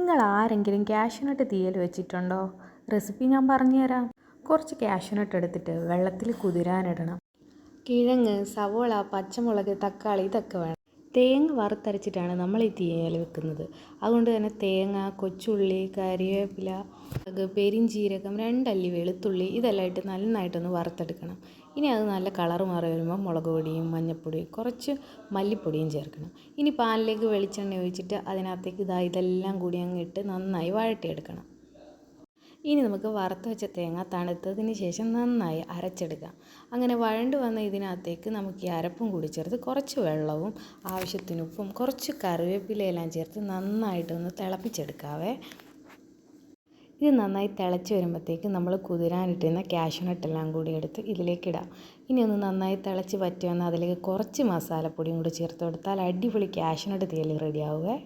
നിങ്ങൾ ആരെങ്കിലും കാഷ്യൂനട്ട് തീയൽ വെച്ചിട്ടുണ്ടോ? റെസിപ്പി ഞാൻ പറഞ്ഞുതരാം. കുറച്ച് കാഷ്യൂനട്ട് എടുത്തിട്ട് വെള്ളത്തിൽ കുതിരാനിടണം. കിഴങ്ങ്, സവോള, പച്ചമുളക്, തക്കാളി ഇതൊക്കെ വേണം. തേങ്ങ വറുത്തരച്ചിട്ടാണ് നമ്മൾ ഈ തീയൽ വെക്കുന്നത്. അതുകൊണ്ട് തന്നെ തേങ്ങ, കൊച്ചുള്ളി, കറിവേപ്പില, പെരിഞ്ചീരകം, 2 അല്ലി വെളുത്തുള്ളി ഇതെല്ലാം ഇട്ട് നന്നായിട്ടൊന്ന് വറുത്തെടുക്കണം. ഇനി അത് നല്ല കളർ മാറി വരുമ്പോൾ മുളക് പൊടിയും മഞ്ഞൾപ്പൊടിയും കുറച്ച് മല്ലിപ്പൊടിയും ചേർക്കണം. ഇനി പാനിലേക്ക് വെളിച്ചെണ്ണ ഒഴിച്ചിട്ട് അതിനകത്തേക്ക് ഇതെല്ലാം കൂടി അങ്ങ് ഇട്ട് നന്നായി വഴറ്റിയെടുക്കണം. ഇനി നമുക്ക് വറുത്ത് വെച്ച തേങ്ങ തണുത്തതിന് ശേഷം നന്നായി അരച്ചെടുക്കാം. അങ്ങനെ വഴണ്ട് വന്ന ഇതിനകത്തേക്ക് നമുക്ക് ഈ അരപ്പും കൂടി ചേർത്ത് കുറച്ച് വെള്ളവും ആവശ്യത്തിന് ഉപ്പും കുറച്ച് കറിവേപ്പിലയെല്ലാം ചേർത്ത് നന്നായിട്ടൊന്ന് തിളപ്പിച്ചെടുക്കാവേ. ഇത് നന്നായി തിളച്ച് വരുമ്പോഴത്തേക്ക് നമ്മൾ കുതിരാനിട്ടിരുന്ന കാഷ്യൂനട്ടെല്ലാം കൂടി എടുത്ത് ഇതിലേക്കിടാം. ഇനി ഒന്ന് നന്നായി തിളച്ച് വറ്റി വന്നാൽ അതിലേക്ക് കുറച്ച് മസാലപ്പൊടിയും കൂടി ചേർത്ത് കൊടുത്താൽ അടിപൊളി കാഷ്യൂനട്ട് തീയൽ റെഡിയാവുമേ.